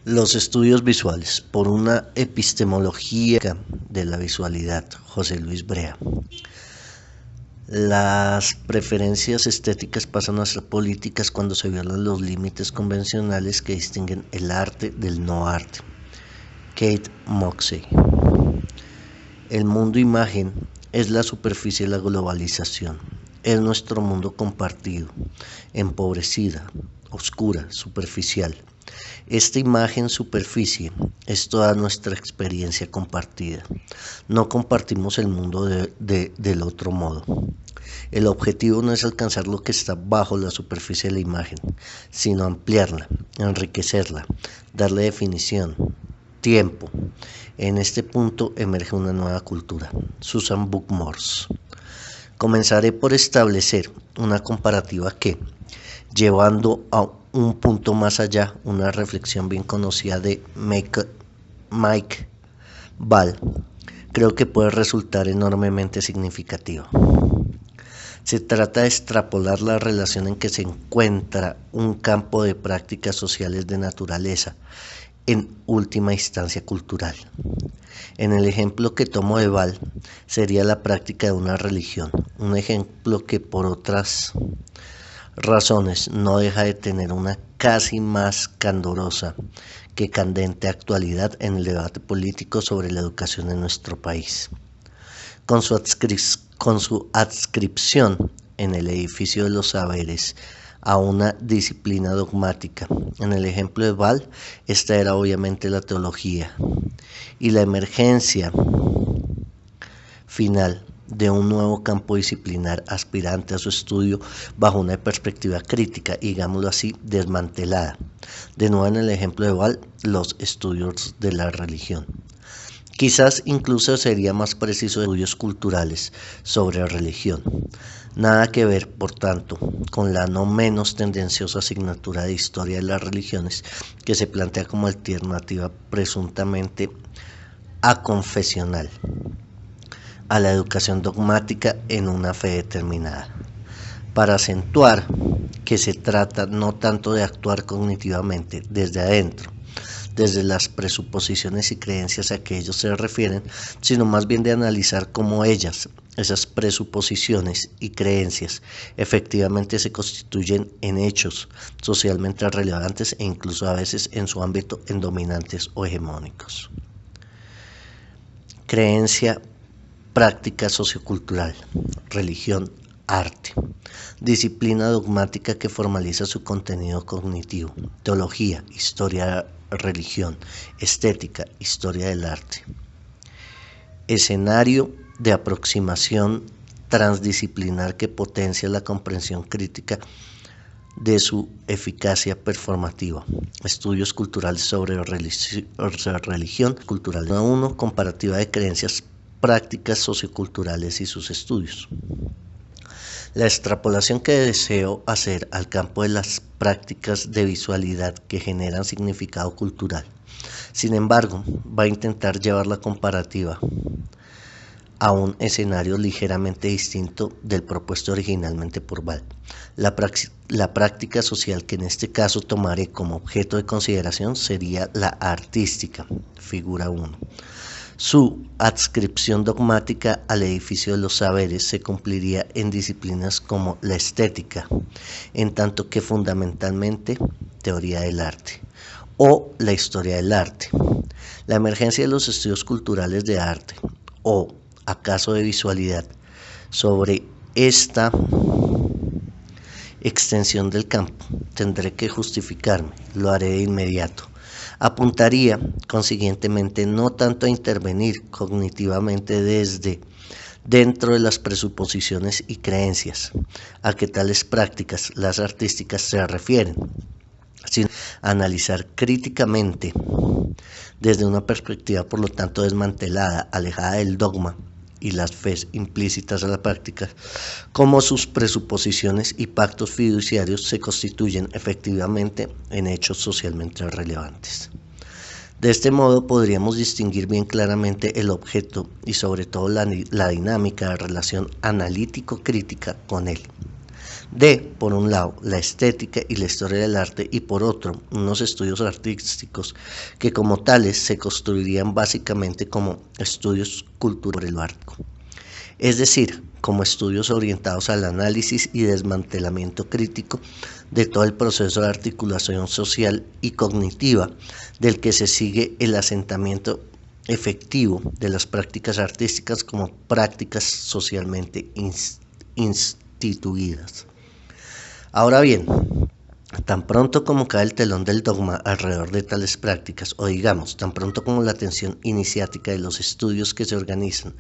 Los estudios visuales por una epistemología de la visualidad, José Luis Brea. Las preferencias estéticas pasan a ser políticas cuando se violan los límites convencionales que distinguen el arte del no arte. Kate Moxey. El mundo imagen es la superficie de la globalización. Es nuestro mundo compartido, empobrecida, oscura, superficial. Esta imagen superficie es toda nuestra experiencia compartida. No compartimos el mundo del otro modo. El objetivo no es alcanzar lo que está bajo la superficie de la imagen, sino ampliarla, enriquecerla, darle definición, tiempo. En este punto emerge una nueva cultura. Susan Buck-Morss. Comenzaré por establecer una comparativa que, llevando a un punto más allá, una reflexión bien conocida de Mike Ball, creo que puede resultar enormemente significativa. Se trata de extrapolar la relación en que se encuentra un campo de prácticas sociales de naturaleza, en última instancia cultural. En el ejemplo que tomo de Ball, sería la práctica de una religión, un ejemplo que por otras razones no deja de tener una casi más candorosa que candente actualidad en el debate político sobre la educación en nuestro país. Con su adscripción en el edificio de los saberes a una disciplina dogmática. En el ejemplo de Ball, esta era obviamente la teología, y la emergencia final de un nuevo campo disciplinar aspirante a su estudio bajo una perspectiva crítica, digámoslo así, desmantelada. De nuevo en el ejemplo de Ball, los estudios de la religión. Quizás incluso sería más preciso estudios culturales sobre religión. Nada que ver, por tanto, con la no menos tendenciosa asignatura de historia de las religiones que se plantea como alternativa presuntamente aconfesional a la educación dogmática en una fe determinada. Para acentuar que se trata no tanto de actuar cognitivamente desde adentro, desde las presuposiciones y creencias a que ellos se refieren, sino más bien de analizar cómo esas presuposiciones y creencias, efectivamente se constituyen en hechos socialmente relevantes e incluso a veces en su ámbito en dominantes o hegemónicos. Creencia, práctica sociocultural, religión, arte. Disciplina dogmática que formaliza su contenido cognitivo. Teología, historia, religión, estética, historia del arte. Escenario de aproximación transdisciplinar que potencia la comprensión crítica de su eficacia performativa. Estudios culturales sobre religión cultural. 1. Comparativa de creencias, prácticas socioculturales y sus estudios. La extrapolación que deseo hacer al campo de las prácticas de visualidad que generan significado cultural, sin embargo, va a intentar llevar la comparativa a un escenario ligeramente distinto del propuesto originalmente por Ball. La práctica social que en este caso tomaré como objeto de consideración sería la artística, figura 1. Su adscripción dogmática al edificio de los saberes se cumpliría en disciplinas como la estética, en tanto que fundamentalmente teoría del arte, o la historia del arte. La emergencia de los estudios culturales de arte, o acaso de visualidad, sobre esta extensión del campo, tendré que justificarme, lo haré de inmediato. Apuntaría, consiguientemente, no tanto a intervenir cognitivamente desde dentro de las presuposiciones y creencias a que tales prácticas, las artísticas, se refieren, sino a analizar críticamente desde una perspectiva, por lo tanto, desmantelada, alejada del dogma y las fes implícitas a la práctica, cómo sus presuposiciones y pactos fiduciarios se constituyen efectivamente en hechos socialmente relevantes. De este modo podríamos distinguir bien claramente el objeto y sobre todo la dinámica de relación analítico-crítica con él. de, por un lado, la estética y la historia del arte y por otro, unos estudios artísticos que como tales se construirían básicamente como estudios culturales del arte. Es decir, como estudios orientados al análisis y desmantelamiento crítico de todo el proceso de articulación social y cognitiva del que se sigue el asentamiento efectivo de las prácticas artísticas como prácticas socialmente instituidas. Ahora bien, tan pronto como cae el telón del dogma alrededor de tales prácticas, o digamos, tan pronto como la atención iniciática de los estudios que se organizan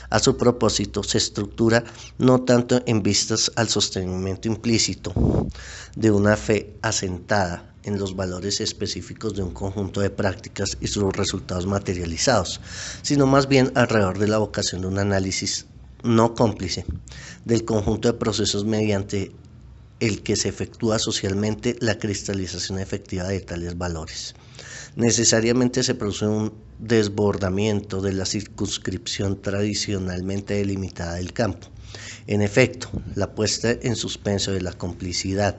a su propósito se estructura no tanto en vistas al sostenimiento implícito de una fe asentada en los valores específicos de un conjunto de prácticas y sus resultados materializados, sino más bien alrededor de la vocación de un análisis no cómplice del conjunto de procesos mediante el que se efectúa socialmente la cristalización efectiva de tales valores. Necesariamente se produce un desbordamiento de la circunscripción tradicionalmente delimitada del campo. En efecto, la puesta en suspenso de la complicidad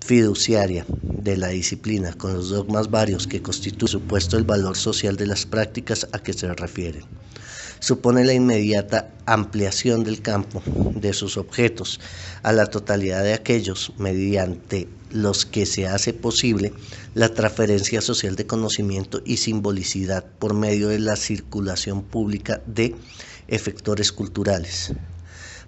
fiduciaria de la disciplina con los dogmas varios que constituyen supuesto el valor social de las prácticas a que se refieren supone la inmediata ampliación del campo de sus objetos a la totalidad de aquellos mediante los que se hace posible la transferencia social de conocimiento y simbolicidad por medio de la circulación pública de efectores culturales,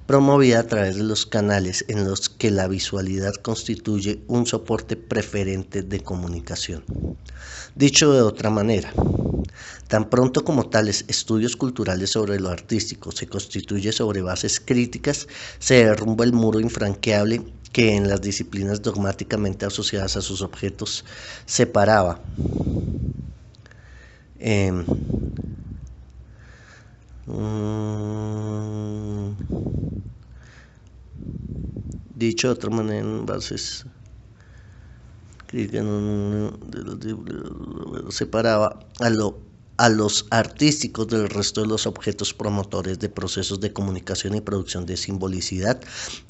promovida a través de los canales en los que la visualidad constituye un soporte preferente de comunicación. Dicho de otra manera, tan pronto como tales estudios culturales sobre lo artístico se constituye sobre bases críticas, se derrumba el muro infranqueable que en las disciplinas dogmáticamente asociadas a sus objetos separaba dicho de otra manera en bases separaba a los artísticos del resto de los objetos promotores de procesos de comunicación y producción de simbolicidad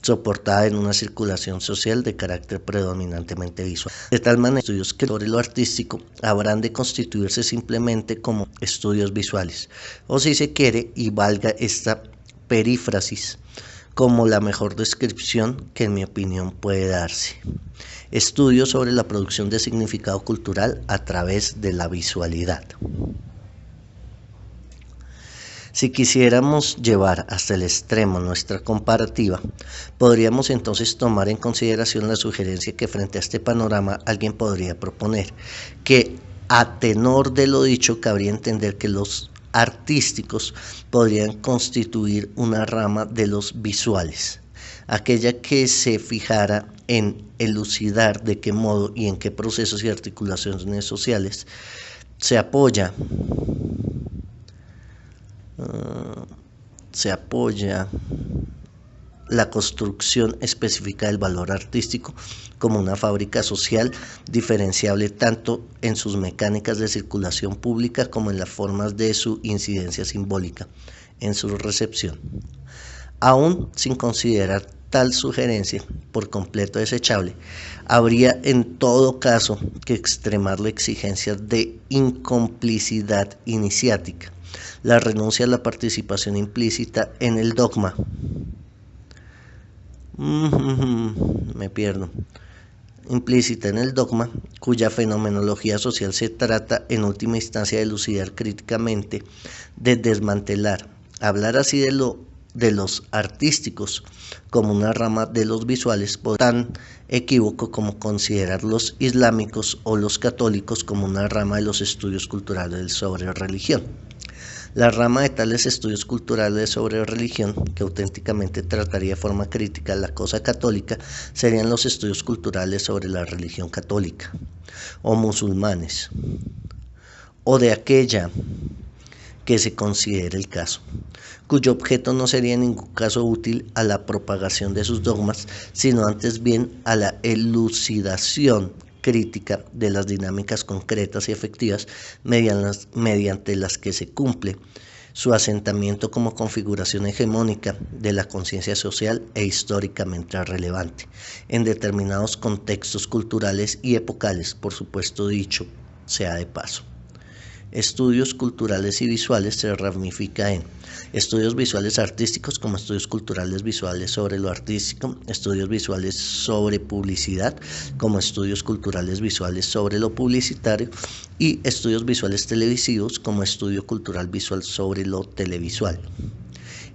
soportada en una circulación social de carácter predominantemente visual. De tal manera, estudios que sobre lo artístico habrán de constituirse simplemente como estudios visuales, o si se quiere, y valga esta perífrasis como la mejor descripción que en mi opinión puede darse. Estudios sobre la producción de significado cultural a través de la visualidad. Si quisiéramos llevar hasta el extremo nuestra comparativa, podríamos entonces tomar en consideración la sugerencia que frente a este panorama alguien podría proponer, que a tenor de lo dicho cabría entender que los artísticos podrían constituir una rama de los visuales, aquella que se fijara en elucidar de qué modo y en qué procesos y articulaciones sociales se apoya la construcción específica del valor artístico como una fábrica social diferenciable tanto en sus mecánicas de circulación pública como en las formas de su incidencia simbólica en su recepción. Aún sin considerar tal sugerencia por completo desechable, habría en todo caso que extremar la exigencia de incomplicidad iniciática, la renuncia a la participación implícita en el dogma. Implícita en el dogma, cuya fenomenología social se trata en última instancia de elucidar críticamente, de desmantelar, hablar así de los artísticos como una rama de los visuales, tan equívoco como considerar los islámicos o los católicos como una rama de los estudios culturales sobre religión. La rama de tales estudios culturales sobre religión, que auténticamente trataría de forma crítica la cosa católica, serían los estudios culturales sobre la religión católica, o musulmanes, o de aquella que se considere el caso, cuyo objeto no sería en ningún caso útil a la propagación de sus dogmas, sino antes bien a la elucidación crítica de las dinámicas concretas y efectivas mediante las que se cumple su asentamiento como configuración hegemónica de la conciencia social e históricamente relevante, en determinados contextos culturales y epocales, por supuesto dicho sea de paso. Estudios culturales y visuales se ramifica en estudios visuales artísticos como estudios culturales visuales sobre lo artístico, estudios visuales sobre publicidad como estudios culturales visuales sobre lo publicitario y estudios visuales televisivos como estudio cultural visual sobre lo televisual.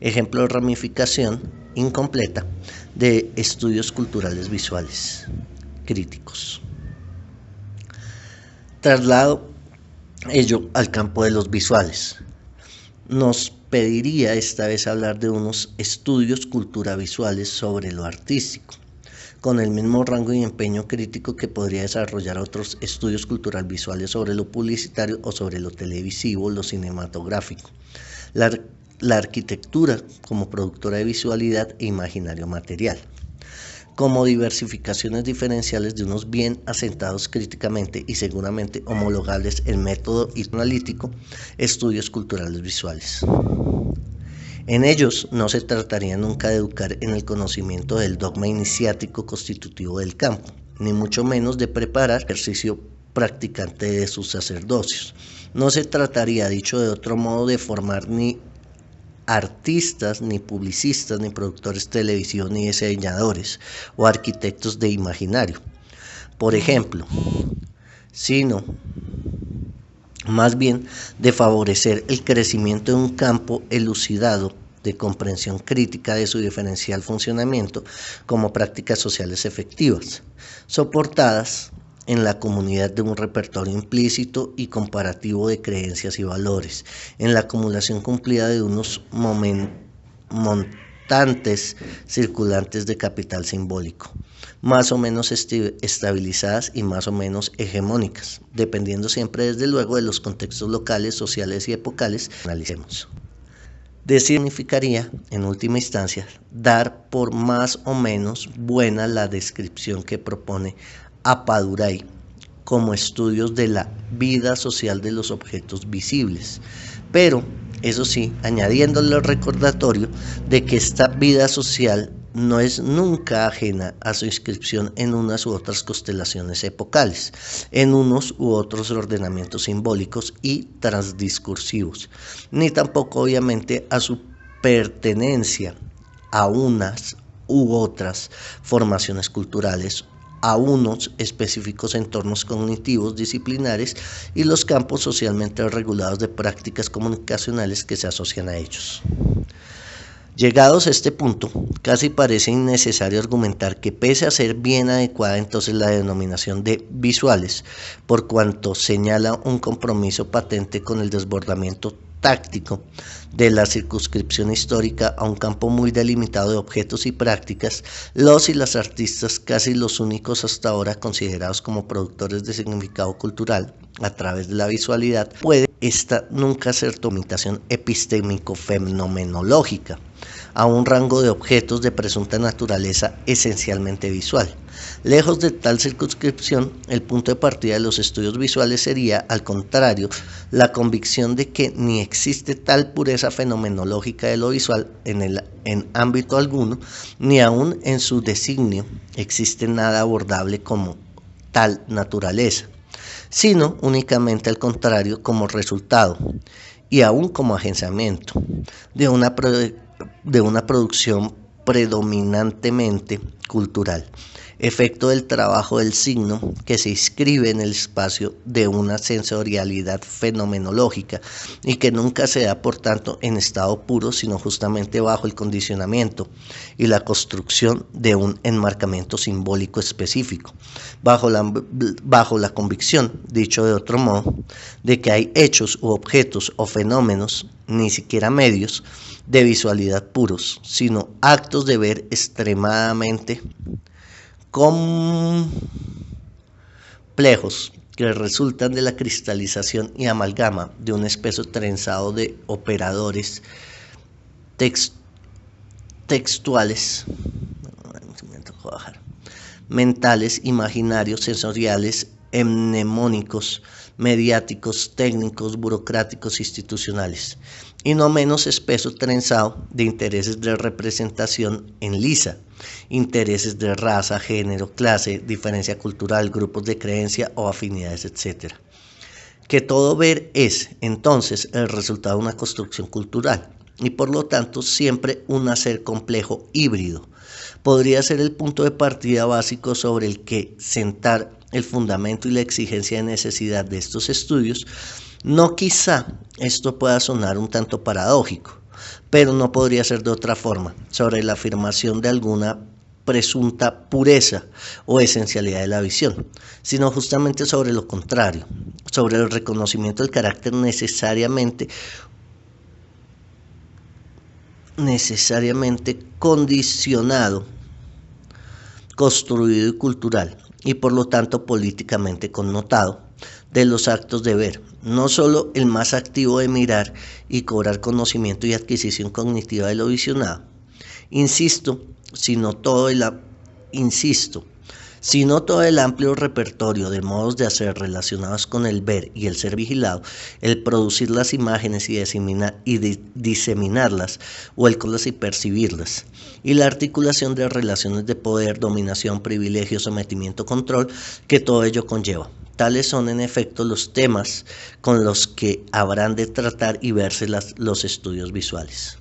Ejemplo de ramificación incompleta de estudios culturales visuales críticos. Traslado ello al campo de los visuales. Nos pediría esta vez hablar de unos estudios culturavisuales sobre lo artístico, con el mismo rango y empeño crítico que podría desarrollar otros estudios culturalvisuales sobre lo publicitario o sobre lo televisivo, lo cinematográfico. La arquitectura como productora de visualidad e imaginario material. Como diversificaciones diferenciales de unos bien asentados críticamente y seguramente homologables en método analítico, estudios culturales visuales. En ellos no se trataría nunca de educar en el conocimiento del dogma iniciático constitutivo del campo, ni mucho menos de preparar ejercicio practicante de sus sacerdocios. No se trataría, dicho de otro modo, de formar ni artistas, ni publicistas, ni productores televisivos, ni diseñadores o arquitectos de imaginario, por ejemplo, sino más bien de favorecer el crecimiento de un campo elucidado de comprensión crítica de su diferencial funcionamiento como prácticas sociales efectivas, soportadas en la comunidad de un repertorio implícito y comparativo de creencias y valores, en la acumulación cumplida de unos montantes circulantes de capital simbólico, más o menos estabilizadas y más o menos hegemónicas, dependiendo siempre desde luego de los contextos locales, sociales y epocales que analicemos. Decir significaría, en última instancia, dar por más o menos buena la descripción que propone Appadurai como estudios de la vida social de los objetos visibles, pero eso sí, añadiéndole el recordatorio de que esta vida social no es nunca ajena a su inscripción en unas u otras constelaciones epocales, en unos u otros ordenamientos simbólicos y transdiscursivos, ni tampoco obviamente a su pertenencia a unas u otras formaciones culturales, a unos específicos entornos cognitivos disciplinares y los campos socialmente regulados de prácticas comunicacionales que se asocian a ellos. Llegados a este punto, casi parece innecesario argumentar que pese a ser bien adecuada entonces la denominación de visuales, por cuanto señala un compromiso patente con el desbordamiento táctico de la circunscripción histórica a un campo muy delimitado de objetos y prácticas, los y las artistas, casi los únicos hasta ahora considerados como productores de significado cultural a través de la visualidad, puede esta nunca ser tu imitación epistémico-fenomenológica a un rango de objetos de presunta naturaleza esencialmente visual. Lejos de tal circunscripción, el punto de partida de los estudios visuales sería, al contrario, la convicción de que ni existe tal pureza fenomenológica de lo visual en ámbito alguno, ni aun en su designio existe nada abordable como tal naturaleza, sino únicamente al contrario como resultado, y aun como agenciamiento, de una producción predominantemente cultural, efecto del trabajo del signo que se inscribe en el espacio de una sensorialidad fenomenológica y que nunca se da por tanto en estado puro, sino justamente bajo el condicionamiento y la construcción de un enmarcamiento simbólico específico, bajo la convicción, dicho de otro modo, de que hay hechos u objetos o fenómenos, ni siquiera medios, de visualidad puros, sino actos de ver extremadamente complejos que resultan de la cristalización y amalgama de un espeso trenzado de operadores textuales, mentales, imaginarios, sensoriales, mnemónicos, mediáticos, técnicos, burocráticos, institucionales, y no menos espeso trenzado de intereses de representación en lisa, intereses de raza, género, clase, diferencia cultural, grupos de creencia o afinidades, etc. Que todo ver es, entonces, el resultado de una construcción cultural, y por lo tanto siempre un hacer complejo híbrido. Podría ser el punto de partida básico sobre el que sentar el fundamento y la exigencia de necesidad de estos estudios. No quizá esto pueda sonar un tanto paradójico, pero no podría ser de otra forma, sobre la afirmación de alguna presunta pureza o esencialidad de la visión, sino justamente sobre lo contrario, sobre el reconocimiento del carácter necesariamente condicionado, construido y cultural, y por lo tanto políticamente connotado, de los actos de ver, no solo el más activo de mirar y cobrar conocimiento y adquisición cognitiva de lo visionado, sino todo el amplio repertorio de modos de hacer relacionados con el ver y el ser vigilado, el producir las imágenes y diseminarlas, o el conocerlas y percibirlas, y la articulación de relaciones de poder, dominación, privilegio, sometimiento, control, que todo ello conlleva. Tales son en efecto los temas con los que habrán de tratar y verse los estudios visuales.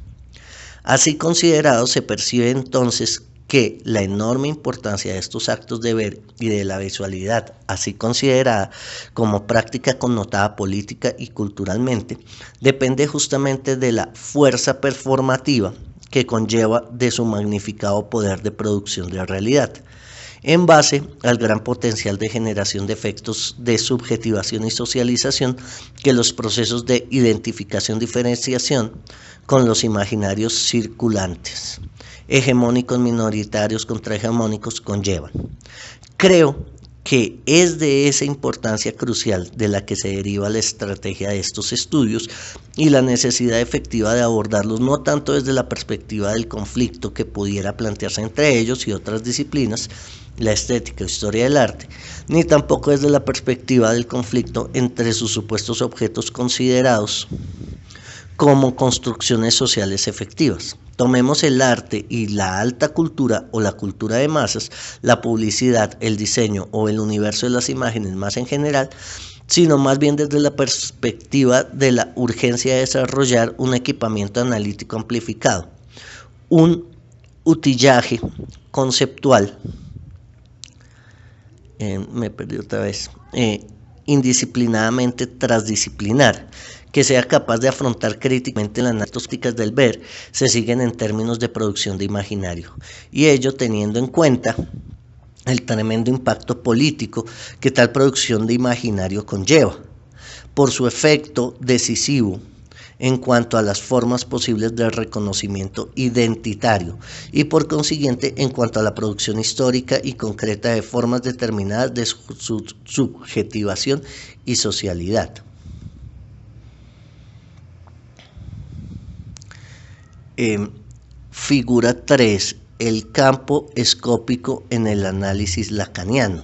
Así considerado, se percibe entonces que la enorme importancia de estos actos de ver y de la visualidad, así considerada como práctica connotada política y culturalmente, depende justamente de la fuerza performativa que conlleva de su magnificado poder de producción de realidad, en base al gran potencial de generación de efectos de subjetivación y socialización que los procesos de identificación-diferenciación con los imaginarios circulantes, hegemónicos, minoritarios, contrahegemónicos, conllevan. Creo que es de esa importancia crucial de la que se deriva la estrategia de estos estudios y la necesidad efectiva de abordarlos no tanto desde la perspectiva del conflicto que pudiera plantearse entre ellos y otras disciplinas, la estética o historia del arte, ni tampoco desde la perspectiva del conflicto entre sus supuestos objetos considerados como construcciones sociales efectivas. Tomemos el arte y la alta cultura o la cultura de masas, la publicidad, el diseño o el universo de las imágenes más en general, sino más bien desde la perspectiva de la urgencia de desarrollar un equipamiento analítico amplificado, un utillaje conceptual, indisciplinadamente transdisciplinar, que sea capaz de afrontar críticamente las prácticas del ver, se siguen en términos de producción de imaginario, y ello teniendo en cuenta el tremendo impacto político que tal producción de imaginario conlleva, por su efecto decisivo en cuanto a las formas posibles de reconocimiento identitario y por consiguiente en cuanto a la producción histórica y concreta de formas determinadas de su subjetivación y socialidad. Figura 3. El campo escópico en el análisis lacaniano.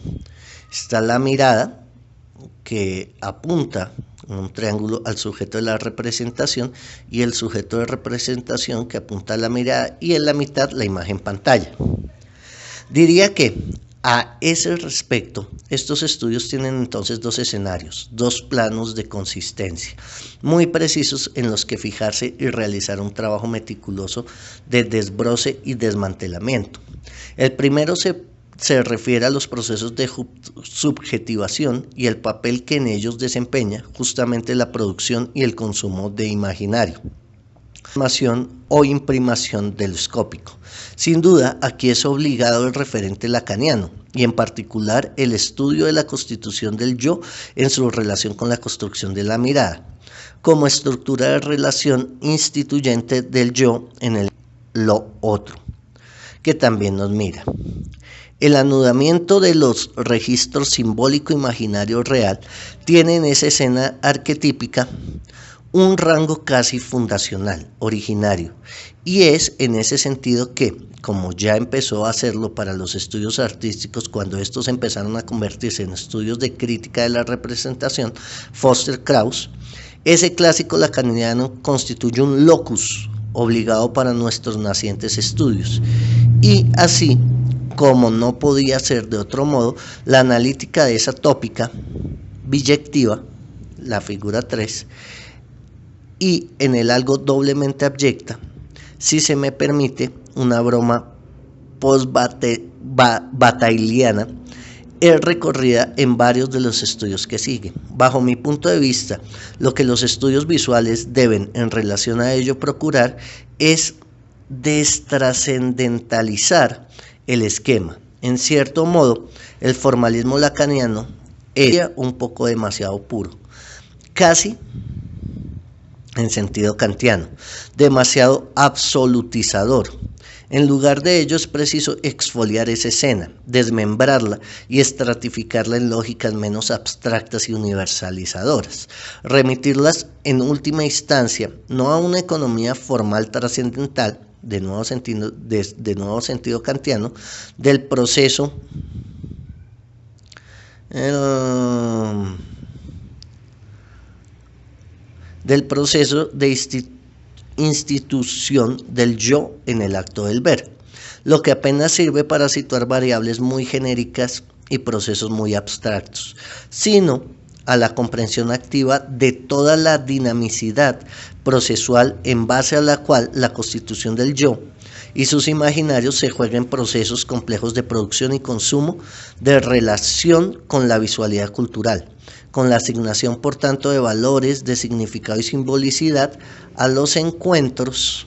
Está la mirada que apunta en un triángulo al sujeto de la representación y el sujeto de representación que apunta a la mirada y en la mitad la imagen pantalla. Diría que a ese respecto, estos estudios tienen entonces dos escenarios, dos planos de consistencia, muy precisos en los que fijarse y realizar un trabajo meticuloso de desbroce y desmantelamiento. El primero se refiere a los procesos de subjetivación y el papel que en ellos desempeña justamente la producción y el consumo de imaginario, o imprimación del escópico. Sin duda, aquí es obligado el referente lacaniano, y en particular el estudio de la constitución del yo en su relación con la construcción de la mirada, como estructura de relación instituyente del yo en el lo otro, que también nos mira. El anudamiento de los registros simbólico imaginario real tiene en esa escena arquetípica un rango casi fundacional, originario, Y es en ese sentido que, como ya empezó a hacerlo para los estudios artísticos, cuando estos empezaron a convertirse en estudios de crítica de la representación, Foster-Krauss, ese clásico lacaniano constituye un locus obligado para nuestros nacientes estudios. Y así, como no podía ser de otro modo, la analítica de esa tópica biyectiva, la figura 3, y en el algo doblemente abyecta, si se me permite una broma post-batailiana, es recorrida en varios de los estudios que siguen. Bajo mi punto de vista, lo que los estudios visuales deben en relación a ello procurar es destrascendentalizar el esquema. En cierto modo, el formalismo lacaniano era un poco demasiado puro, casi en sentido kantiano, demasiado absolutizador. En lugar de ello es preciso exfoliar esa escena, desmembrarla y estratificarla en lógicas menos abstractas y universalizadoras, remitirlas en última instancia no a una economía formal trascendental, de nuevo sentido kantiano, del proceso de institución del yo en el acto del ver, lo que apenas sirve para situar variables muy genéricas y procesos muy abstractos, sino a la comprensión activa de toda la dinamicidad procesual en base a la cual la constitución del yo y sus imaginarios se juegan en procesos complejos de producción y consumo, de relación con la visualidad cultural, con la asignación por tanto de valores, de significado y simbolicidad a los encuentros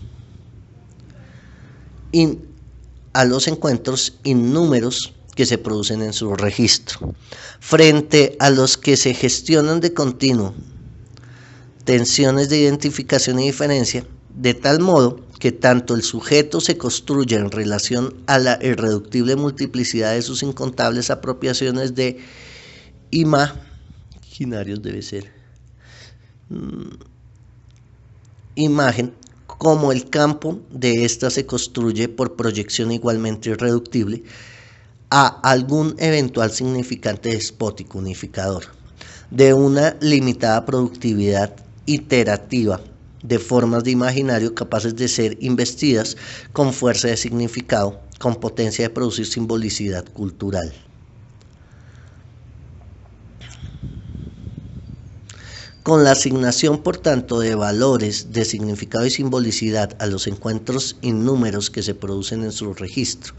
innúmeros que se producen en su registro, frente a los que se gestionan de continuo tensiones de identificación y diferencia, de tal modo que tanto el sujeto se construye en relación a la irreductible multiplicidad de sus incontables apropiaciones de imagen, como el campo de ésta se construye por proyección igualmente irreductible a algún eventual significante despótico unificador, de una limitada productividad iterativa de formas de imaginario capaces de ser investidas con fuerza de significado, con potencia de producir simbolicidad cultural. Con la asignación, por tanto, de valores de significado y simbolicidad a los encuentros innúmeros que se producen en su registro,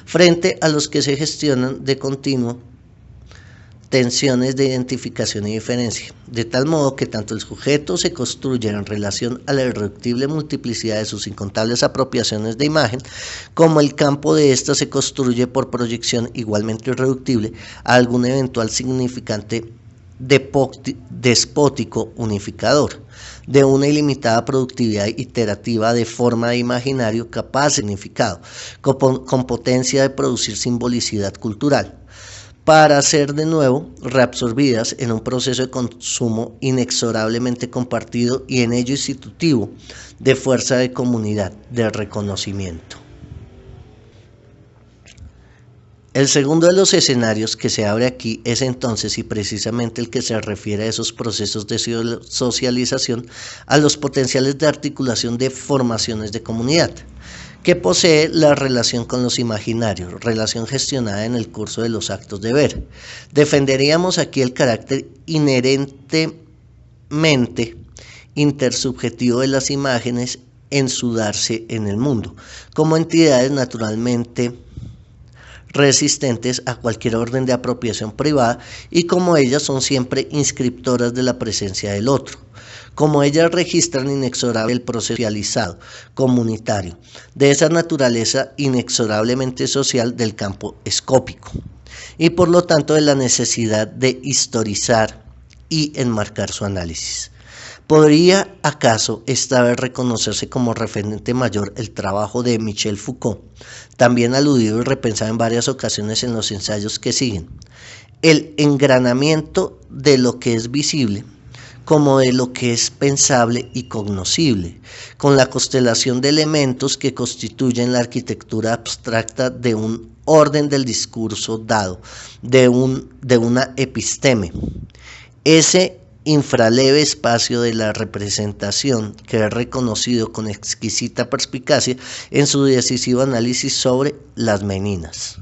frente a los que se gestionan de continuo tensiones de identificación y diferencia, de tal modo que tanto el sujeto se construye en relación a la irreductible multiplicidad de sus incontables apropiaciones de imagen, como el campo de ésta se construye por proyección igualmente irreductible a algún eventual significante despótico unificador, de una ilimitada productividad iterativa de forma de imaginario capaz de significado, con potencia de producir simbolicidad cultural, para ser de nuevo reabsorbidas en un proceso de consumo inexorablemente compartido y en ello institutivo de fuerza de comunidad, de reconocimiento. El segundo de los escenarios que se abre aquí es entonces y precisamente el que se refiere a esos procesos de socialización, a los potenciales de articulación de formaciones de comunidad, que posee la relación con los imaginarios, relación gestionada en el curso de los actos de ver. Defenderíamos aquí el carácter inherentemente intersubjetivo de las imágenes en su darse en el mundo, como entidades naturalmente resistentes a cualquier orden de apropiación privada y como ellas son siempre inscriptoras de la presencia del otro. Como ellas registran inexorable el proceso socializado, comunitario, de esa naturaleza inexorablemente social del campo escópico, y por lo tanto de la necesidad de historizar y enmarcar su análisis. ¿Podría acaso esta vez reconocerse como referente mayor el trabajo de Michel Foucault, también aludido y repensado en varias ocasiones en los ensayos que siguen? El engranamiento de lo que es visible, como de lo que es pensable y cognoscible, con la constelación de elementos que constituyen la arquitectura abstracta de un orden del discurso dado, de una episteme. Ese infraleve espacio de la representación que es reconocido con exquisita perspicacia en su decisivo análisis sobre las meninas.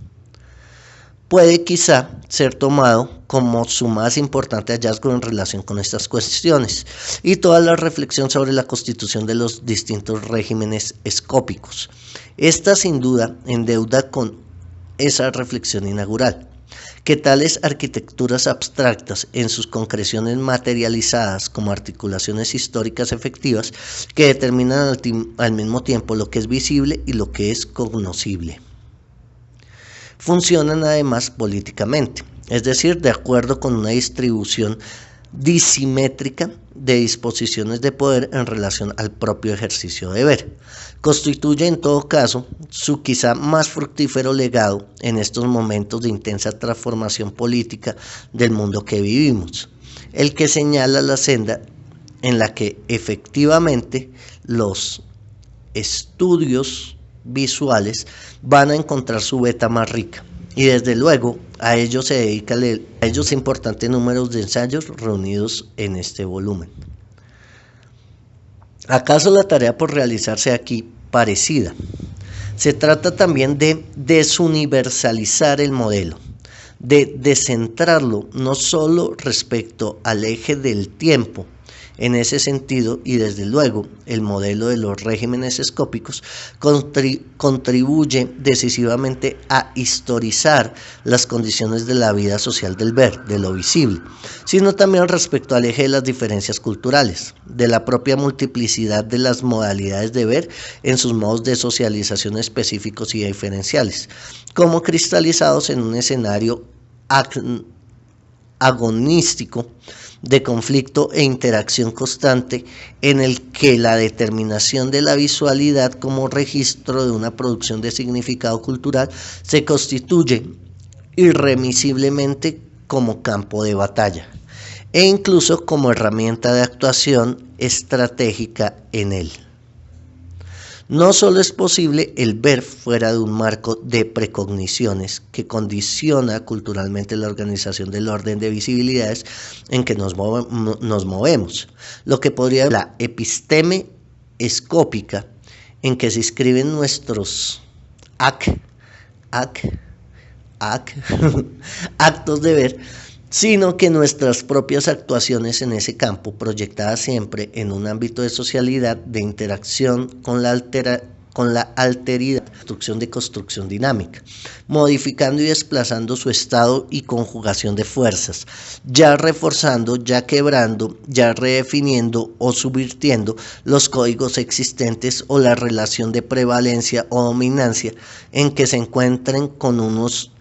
Puede quizá ser tomado como su más importante hallazgo en relación con estas cuestiones y toda la reflexión sobre la constitución de los distintos regímenes escópicos. Esta sin duda endeuda con esa reflexión inaugural, que tales arquitecturas abstractas en sus concreciones materializadas como articulaciones históricas efectivas que determinan al mismo tiempo lo que es visible y lo que es cognoscible. Funcionan además políticamente, es decir, de acuerdo con una distribución disimétrica de disposiciones de poder en relación al propio ejercicio de ver. Constituye en todo caso su quizá más fructífero legado en estos momentos de intensa transformación política del mundo que vivimos, el que señala la senda en la que efectivamente los estudios visuales van a encontrar su beta más rica. Y desde luego a ello se dedica a ellos importantes números de ensayos reunidos en este volumen. ¿Acaso la tarea por realizarse aquí parecida? Se trata también de desuniversalizar el modelo, de descentrarlo no solo respecto al eje del tiempo. En ese sentido, y desde luego, el modelo de los regímenes escópicos contribuye decisivamente a historizar las condiciones de la vida social del ver, de lo visible, sino también respecto al eje de las diferencias culturales, de la propia multiplicidad de las modalidades de ver en sus modos de socialización específicos y diferenciales, como cristalizados en un escenario agonístico de conflicto e interacción constante en el que la determinación de la visualidad como registro de una producción de significado cultural se constituye irremisiblemente como campo de batalla e incluso como herramienta de actuación estratégica en él. No solo es posible el ver fuera de un marco de precogniciones que condiciona culturalmente la organización del orden de visibilidades en que nos movemos, lo que podría ser la episteme escópica en que se inscriben nuestros actos de ver, sino que nuestras propias actuaciones en ese campo, proyectadas siempre en un ámbito de socialidad, de interacción con la alteridad, construcción dinámica, modificando y desplazando su estado y conjugación de fuerzas, ya reforzando, ya quebrando, ya redefiniendo o subvirtiendo los códigos existentes o la relación de prevalencia o dominancia en que se encuentren con unos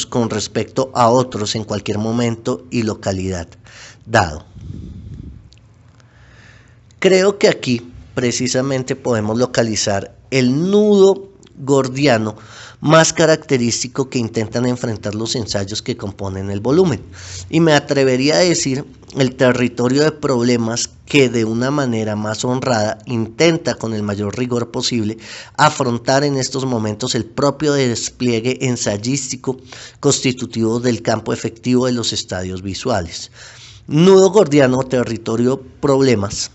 con respecto a otros en cualquier momento y localidad dado. Creo que aquí precisamente podemos localizar el nudo gordiano más característico que intentan enfrentar los ensayos que componen el volumen, y me atrevería a decir el territorio de problemas que de una manera más honrada intenta con el mayor rigor posible afrontar en estos momentos el propio despliegue ensayístico constitutivo del campo efectivo de los estadios visuales. Nudo gordiano, territorio problemas,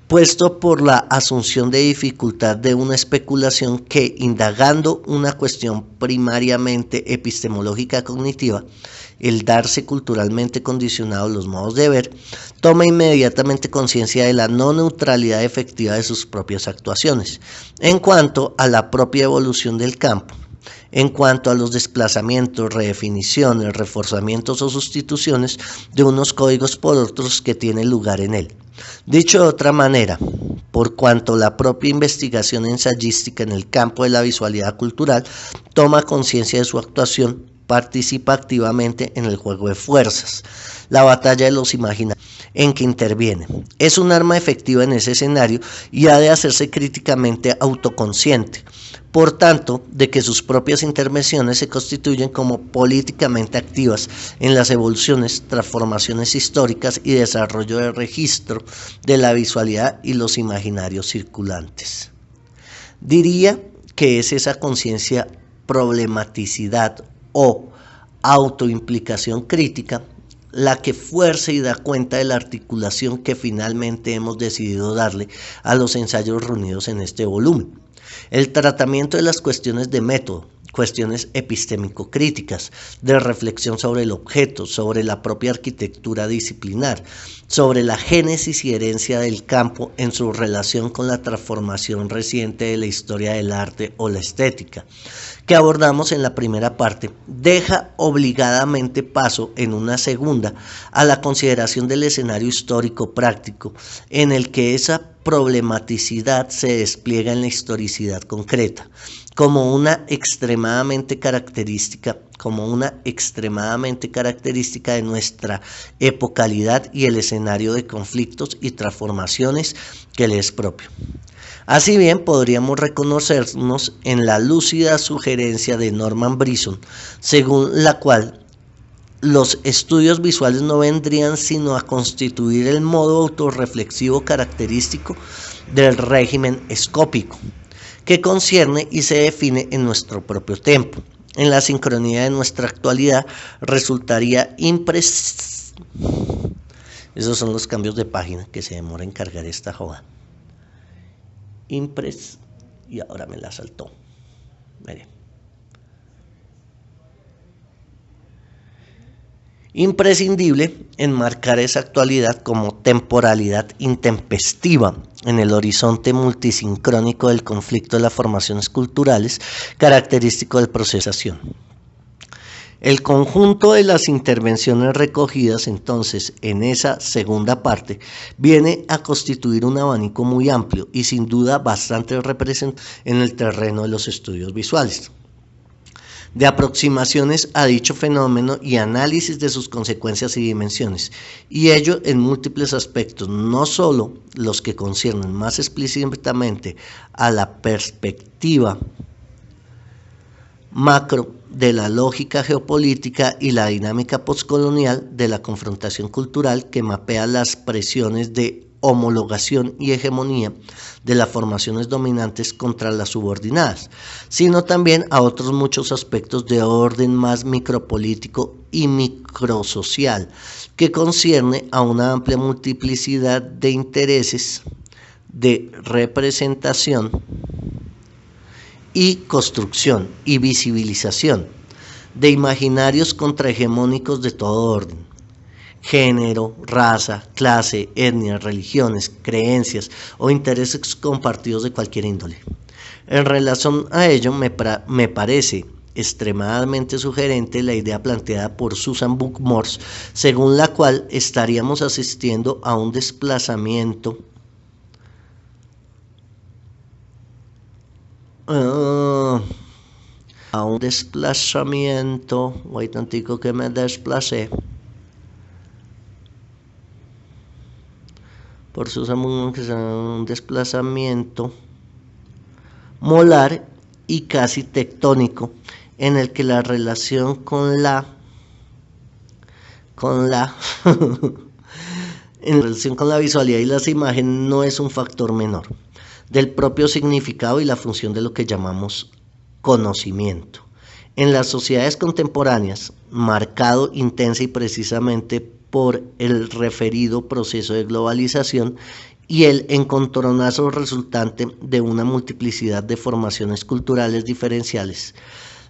puesto por la asunción de dificultad de una especulación que, indagando una cuestión primariamente epistemológica cognitiva, el darse culturalmente condicionados los modos de ver, toma inmediatamente conciencia de la no neutralidad efectiva de sus propias actuaciones, en cuanto a la propia evolución del campo, en cuanto a los desplazamientos, redefiniciones, reforzamientos o sustituciones de unos códigos por otros que tienen lugar en él. Dicho de otra manera, por cuanto la propia investigación ensayística en el campo de la visualidad cultural toma conciencia de su actuación, participa activamente en el juego de fuerzas, la batalla de los imaginarios, en que interviene. Es un arma efectiva en ese escenario y ha de hacerse críticamente autoconsciente, por tanto, de que sus propias intervenciones se constituyen como políticamente activas en las evoluciones, transformaciones históricas y desarrollo de registro de la visualidad y los imaginarios circulantes. Diría que es esa conciencia, problematicidad o autoimplicación crítica la que fuerza y da cuenta de la articulación que finalmente hemos decidido darle a los ensayos reunidos en este volumen. El tratamiento de las cuestiones de método, cuestiones epistémico-críticas, de reflexión sobre el objeto, sobre la propia arquitectura disciplinar, sobre la génesis y herencia del campo en su relación con la transformación reciente de la historia del arte o la estética, que abordamos en la primera parte, deja obligadamente paso en una segunda a la consideración del escenario histórico práctico en el que esa problematicidad se despliega en la historicidad concreta, como una extremadamente característica de nuestra epocalidad y el escenario de conflictos y transformaciones que le es propio. Así bien, podríamos reconocernos en la lúcida sugerencia de Norman Brisson, según la cual los estudios visuales no vendrían sino a constituir el modo autorreflexivo característico del régimen escópico, que concierne y se define en nuestro propio tiempo. En la sincronía de nuestra actualidad resultaría Esos son los cambios de página que se demora en cargar esta joda. Y ahora me la saltó. Mire. Imprescindible enmarcar esa actualidad como temporalidad intempestiva en el horizonte multisincrónico del conflicto de las formaciones culturales, característico del procesación. El conjunto de las intervenciones recogidas entonces en esa segunda parte viene a constituir un abanico muy amplio y sin duda bastante representativo en el terreno de los estudios visuales, de aproximaciones a dicho fenómeno y análisis de sus consecuencias y dimensiones, y ello en múltiples aspectos, no solo los que conciernen más explícitamente a la perspectiva macro de la lógica geopolítica y la dinámica postcolonial de la confrontación cultural que mapea las presiones de homologación y hegemonía de las formaciones dominantes contra las subordinadas, sino también a otros muchos aspectos de orden más micropolítico y microsocial, que concierne a una amplia multiplicidad de intereses de representación y construcción y visibilización de imaginarios contrahegemónicos de todo orden, género, raza, clase, etnia, religiones, creencias o intereses compartidos de cualquier índole. En relación a ello, me parece extremadamente sugerente la idea planteada por Susan Buck-Morss, según la cual estaríamos asistiendo a un desplazamiento voy tantico que me desplacé, por sus que es un desplazamiento molar y casi tectónico, en el que la relación con la visualidad y las imágenes no es un factor menor del propio significado y la función de lo que llamamos conocimiento. En las sociedades contemporáneas, marcado intensa y precisamente por el referido proceso de globalización y el encontronazo resultante de una multiplicidad de formaciones culturales diferenciales,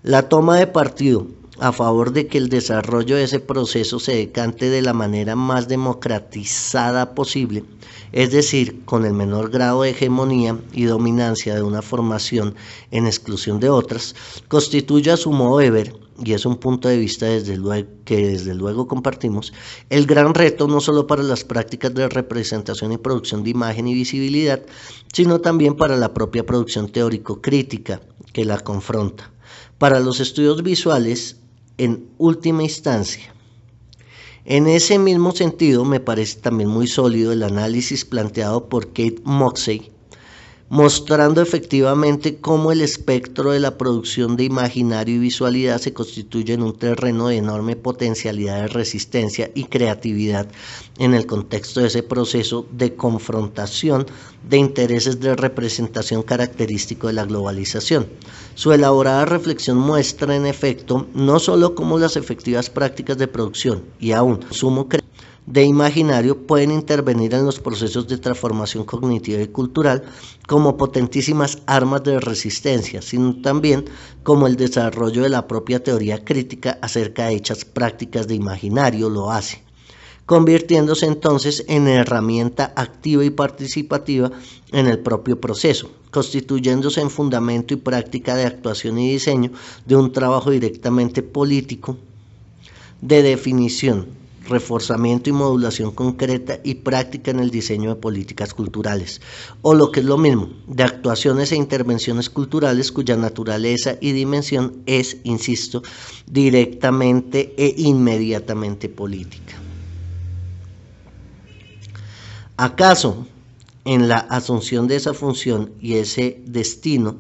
la toma de partido a favor de que el desarrollo de ese proceso se decante de la manera más democratizada posible, es decir, con el menor grado de hegemonía y dominancia de una formación en exclusión de otras, constituye a su modo de ver, y es un punto de vista que desde luego compartimos, el gran reto no solo para las prácticas de representación y producción de imagen y visibilidad, sino también para la propia producción teórico-crítica que la confronta. Para los estudios visuales, en última instancia, En ese mismo sentido, me parece también muy sólido el análisis planteado por Kate Moxey, mostrando efectivamente cómo el espectro de la producción de imaginario y visualidad se constituye en un terreno de enorme potencialidad de resistencia y creatividad en el contexto de ese proceso de confrontación de intereses de representación característico de la globalización. Su elaborada reflexión muestra en efecto no solo cómo las efectivas prácticas de producción y aún consumo de imaginario pueden intervenir en los procesos de transformación cognitiva y cultural como potentísimas armas de resistencia, sino también como el desarrollo de la propia teoría crítica acerca de dichas prácticas de imaginario lo hace, convirtiéndose entonces en herramienta activa y participativa en el propio proceso, constituyéndose en fundamento y práctica de actuación y diseño de un trabajo directamente político de definición, reforzamiento y modulación concreta y práctica en el diseño de políticas culturales, o lo que es lo mismo, de actuaciones e intervenciones culturales cuya naturaleza y dimensión es, insisto, directamente e inmediatamente política. ¿Acaso en la asunción de esa función y ese destino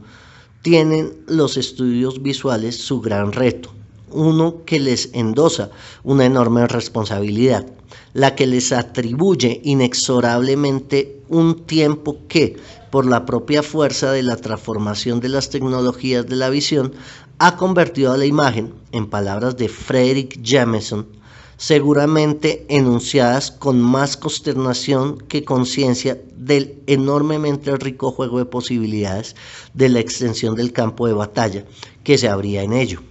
tienen los estudios visuales su gran reto? Uno que les endosa una enorme responsabilidad, la que les atribuye inexorablemente un tiempo que, por la propia fuerza de la transformación de las tecnologías de la visión, ha convertido a la imagen, en palabras de Frederick Jameson, seguramente enunciadas con más consternación que conciencia del enormemente rico juego de posibilidades de la extensión del campo de batalla que se abría en ello,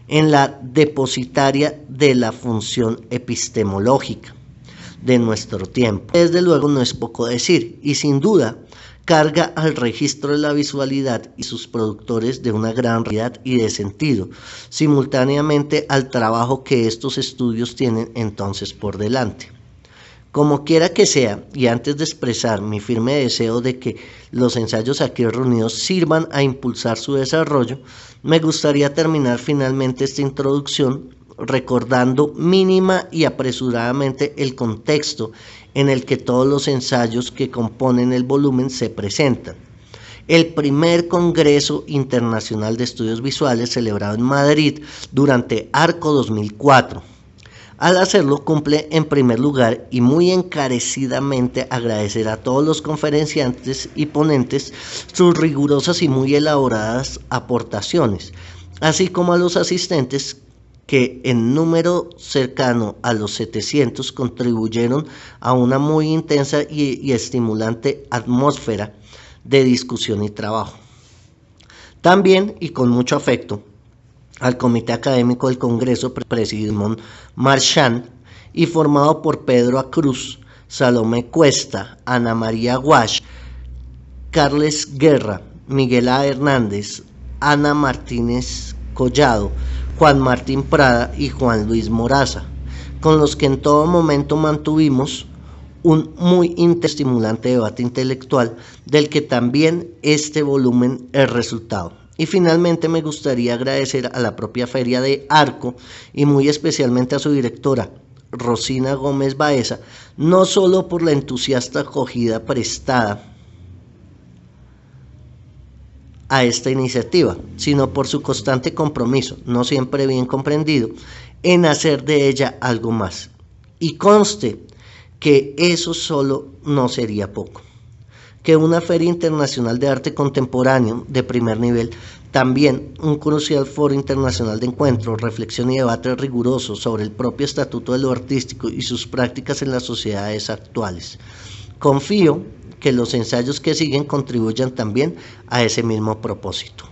en la depositaria de la función epistemológica de nuestro tiempo. Desde luego no es poco decir, y sin duda carga al registro de la visualidad y sus productores de una gran realidad y de sentido, simultáneamente al trabajo que estos estudios tienen entonces por delante. Como quiera que sea, y antes de expresar mi firme deseo de que los ensayos aquí reunidos sirvan a impulsar su desarrollo, me gustaría terminar finalmente esta introducción recordando mínima y apresuradamente el contexto en el que todos los ensayos que componen el volumen se presentan. El primer Congreso Internacional de Estudios Visuales celebrado en Madrid durante Arco 2004. Al hacerlo cumple en primer lugar y muy encarecidamente agradecer a todos los conferenciantes y ponentes sus rigurosas y muy elaboradas aportaciones, así como a los asistentes que en número cercano a los 700 contribuyeron a una muy intensa y estimulante atmósfera de discusión y trabajo. También, y con mucho afecto, al Comité Académico del Congreso, presidido por Marchand y formado por Pedro Acruz, Salomé Cuesta, Ana María Guasch, Carles Guerra, Miguel A. Hernández, Ana Martínez Collado, Juan Martín Prada y Juan Luis Moraza, con los que en todo momento mantuvimos un muy estimulante debate intelectual, del que también este volumen es resultado. Y finalmente me gustaría agradecer a la propia Feria de Arco y muy especialmente a su directora, Rosina Gómez Baeza, no solo por la entusiasta acogida prestada a esta iniciativa, sino por su constante compromiso, no siempre bien comprendido, en hacer de ella algo más. Y conste que eso solo no sería poco, que una feria internacional de arte contemporáneo de primer nivel, también un crucial foro internacional de encuentro, reflexión y debate riguroso sobre el propio estatuto de lo artístico y sus prácticas en las sociedades actuales. Confío que los ensayos que siguen contribuyan también a ese mismo propósito.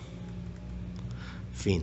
Fin.